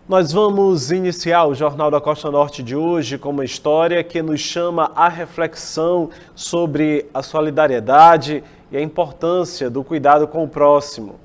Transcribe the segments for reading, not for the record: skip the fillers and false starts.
Nós vamos iniciar o Jornal da Costa Norte de hoje com uma história que nos chama à reflexão sobre a solidariedade e a importância do cuidado com o próximo.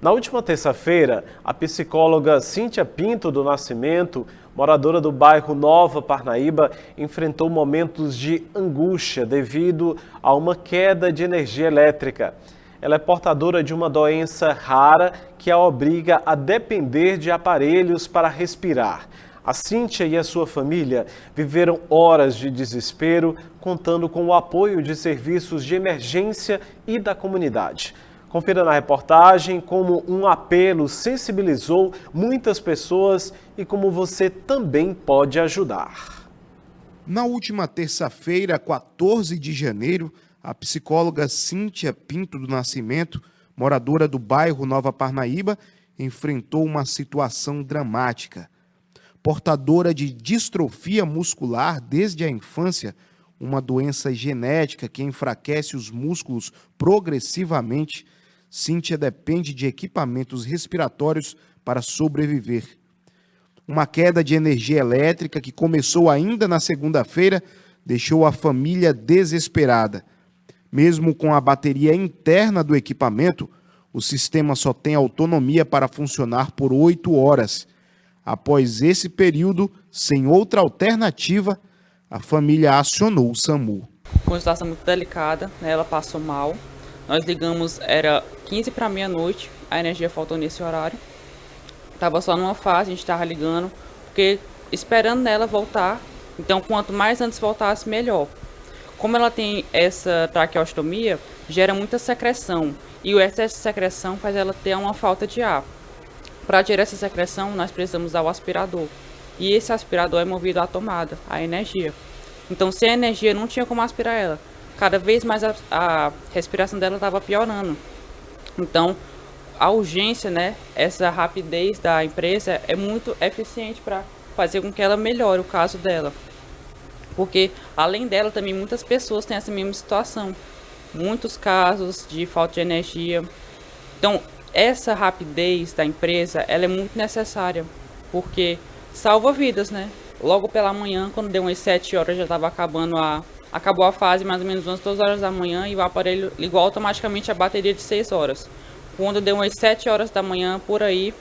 Na última terça-feira, a psicóloga Cíntia Pinto do Nascimento, moradora do bairro Nova Parnaíba, enfrentou momentos de angústia devido a uma queda de energia elétrica. Ela é portadora de uma doença rara que a obriga a depender de aparelhos para respirar. A Cíntia e a sua família viveram horas de desespero, contando com o apoio de serviços de emergência e da comunidade. Confira na reportagem como um apelo sensibilizou muitas pessoas e como você também pode ajudar. Na última terça-feira, 14 de janeiro, a psicóloga Cíntia Pinto do Nascimento, moradora do bairro Nova Parnaíba, enfrentou uma situação dramática. Portadora de distrofia muscular desde a infância, uma doença genética que enfraquece os músculos progressivamente, Cíntia depende de equipamentos respiratórios para sobreviver. Uma queda de energia elétrica que começou ainda na segunda-feira deixou a família desesperada. Mesmo com a bateria interna do equipamento, o sistema só tem autonomia para funcionar por 8 horas. Após esse período, sem outra alternativa, a família acionou o SAMU. Uma situação muito delicada, né? Ela passou mal. Nós ligamos, era 15 para meia-noite, a energia faltou nesse horário. Estava só numa fase, a gente estava ligando, porque esperando nela voltar. Então, quanto mais antes voltasse, melhor. Como ela tem essa traqueostomia, gera muita secreção. E o excesso de secreção faz ela ter uma falta de ar. Para tirar essa secreção, nós precisamos usar o aspirador. E esse aspirador é movido à tomada, à energia. Então, sem a energia, não tinha como aspirar ela. Cada vez mais a respiração dela estava piorando. Então, a urgência, né, essa rapidez da empresa é muito eficiente para fazer com que ela melhore o caso dela. Porque, além dela, também muitas pessoas têm essa mesma situação. Muitos casos de falta de energia. Então, essa rapidez da empresa, ela é muito necessária. Porque salva vidas, né? Logo pela manhã, quando deu umas 7 horas, já estava acabou a fase, mais ou menos umas 2 horas da manhã, e o aparelho ligou automaticamente a bateria de 6 horas. Quando deu umas 7 horas da manhã, por aí,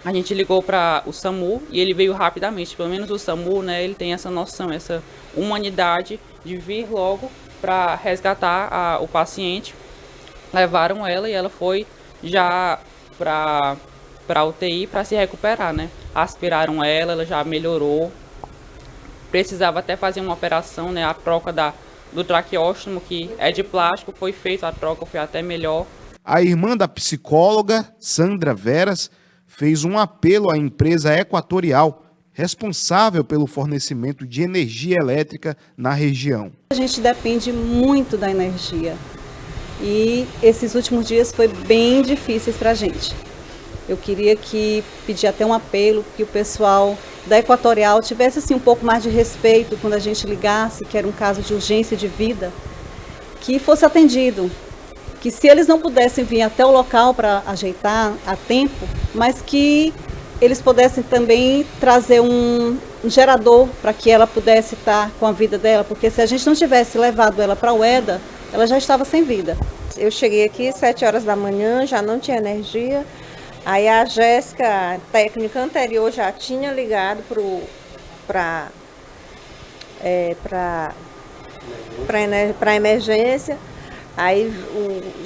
a gente ligou para o SAMU e ele veio rapidamente. Pelo menos o SAMU, né, ele tem essa noção, essa humanidade de vir logo para resgatar o paciente. Levaram ela e ela foi já para a UTI para se recuperar, né? Aspiraram ela já melhorou. Precisava até fazer uma operação, né? A troca do traqueóstomo, que é de plástico, foi feita, a troca foi até melhor. A irmã da psicóloga, Sandra Veras, fez um apelo à empresa Equatorial, responsável pelo fornecimento de energia elétrica na região. A gente depende muito da energia e esses últimos dias foi bem difíceis para a gente. Eu queria pedir até um apelo que o pessoal da Equatorial tivesse assim, um pouco mais de respeito quando a gente ligasse, que era um caso de urgência de vida, que fosse atendido. Que se eles não pudessem vir até o local para ajeitar a tempo, mas que eles pudessem também trazer um gerador para que ela pudesse estar com a vida dela, porque se a gente não tivesse levado ela para a UEDA, ela já estava sem vida. Eu cheguei aqui às 7 horas da manhã, já não tinha energia, aí a Jéssica, a técnica anterior, já tinha ligado para a emergência. Aí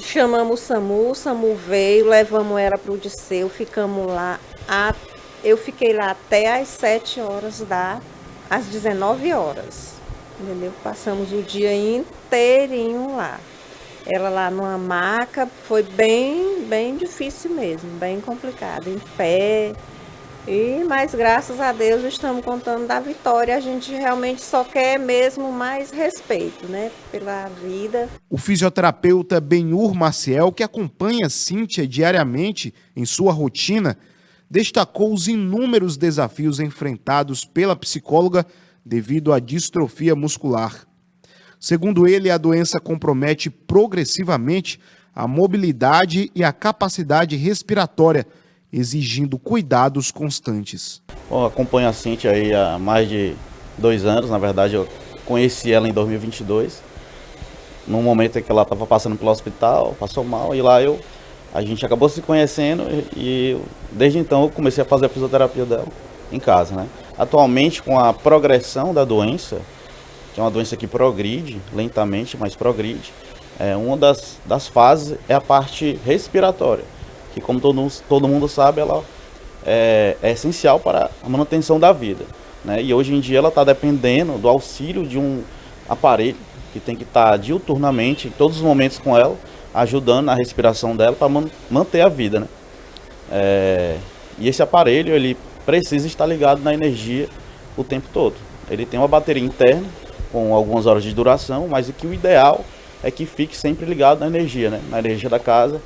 chamamos o SAMU veio, levamos ela para o Disseu, ficamos lá. Eu fiquei lá até às 7 horas às 19 horas, entendeu? Passamos o dia inteirinho lá. Ela lá numa maca, foi bem difícil mesmo, bem complicado, em pé. Mas graças a Deus estamos contando da vitória. A gente realmente só quer mesmo mais respeito, né, pela vida. O fisioterapeuta Benhur Maciel, que acompanha Cíntia diariamente em sua rotina, destacou os inúmeros desafios enfrentados pela psicóloga devido à distrofia muscular. Segundo ele, a doença compromete progressivamente a mobilidade e a capacidade respiratória, exigindo cuidados constantes. Bom, acompanho a Cíntia aí há mais de 2 anos, na verdade eu conheci ela em 2022, num momento em que ela estava passando pelo hospital, passou mal, e lá a gente acabou se conhecendo e desde então eu comecei a fazer a fisioterapia dela em casa, né? Atualmente, com a progressão da doença, que é uma doença que progride, lentamente, mas progride, uma das fases é a parte respiratória, que como todo mundo sabe, ela é essencial para a manutenção da vida, né? E hoje em dia ela está dependendo do auxílio de um aparelho que tem que estar diuturnamente, em todos os momentos com ela, ajudando na respiração dela para manter a vida, né? E esse aparelho, ele precisa estar ligado na energia o tempo todo. Ele tem uma bateria interna, com algumas horas de duração, mas o ideal é que fique sempre ligado na energia, né? Na energia da casa,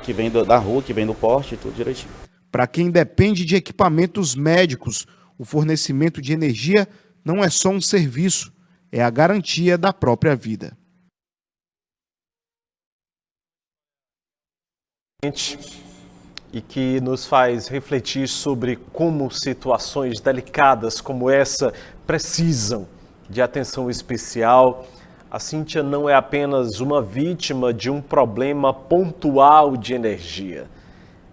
que vem da rua, que vem do poste, tudo direitinho. Para quem depende de equipamentos médicos, o fornecimento de energia não é só um serviço, é a garantia da própria vida. E que nos faz refletir sobre como situações delicadas como essa precisam de atenção especial. A Cíntia não é apenas uma vítima de um problema pontual de energia.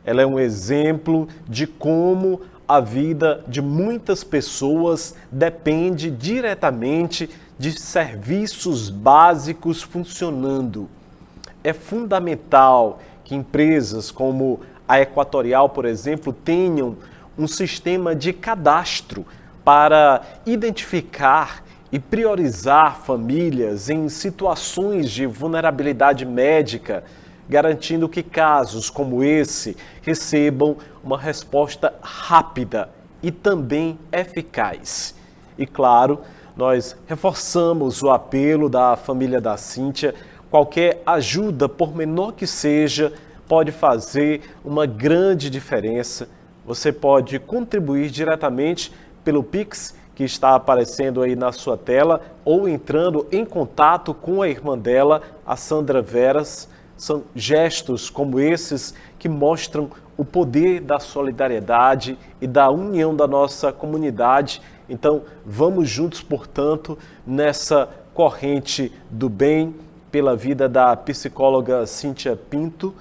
Ela é um exemplo de como a vida de muitas pessoas depende diretamente de serviços básicos funcionando. É fundamental que empresas como a Equatorial, por exemplo, tenham um sistema de cadastro para identificar e priorizar famílias em situações de vulnerabilidade médica, garantindo que casos como esse recebam uma resposta rápida e também eficaz. E claro, nós reforçamos o apelo da família da Cíntia. Qualquer ajuda, por menor que seja, pode fazer uma grande diferença. Você pode contribuir diretamente pelo Pix, que está aparecendo aí na sua tela, ou entrando em contato com a irmã dela, a Sandra Veras. São gestos como esses que mostram o poder da solidariedade e da união da nossa comunidade. Então, vamos juntos, portanto, nessa corrente do bem, pela vida da psicóloga Cíntia Pinto.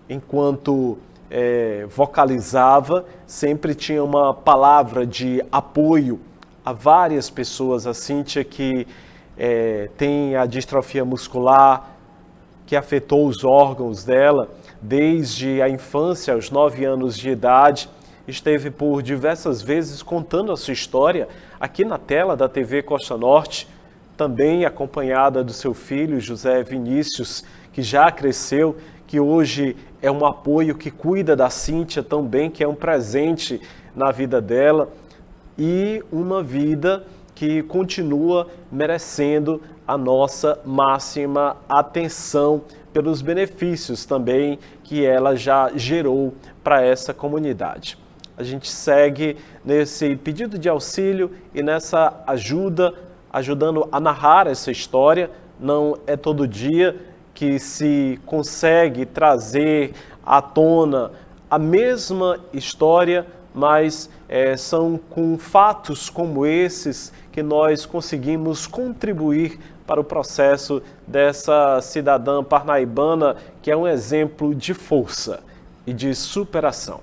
Enquanto vocalizava, sempre tinha uma palavra de apoio a várias pessoas. A Cíntia, que tem a distrofia muscular, que afetou os órgãos dela desde a infância, aos 9 anos de idade, esteve por diversas vezes contando a sua história aqui na tela da TV Costa Norte, também acompanhada do seu filho, José Vinícius, que já cresceu, que hoje é um apoio, que cuida da Cíntia também, que é um presente na vida dela, e uma vida que continua merecendo a nossa máxima atenção pelos benefícios também que ela já gerou para essa comunidade. A gente segue nesse pedido de auxílio e nessa ajuda, ajudando a narrar essa história. Não é todo dia que se consegue trazer à tona a mesma história, mas são com fatos como esses que nós conseguimos contribuir para o processo dessa cidadã parnaibana, que é um exemplo de força e de superação.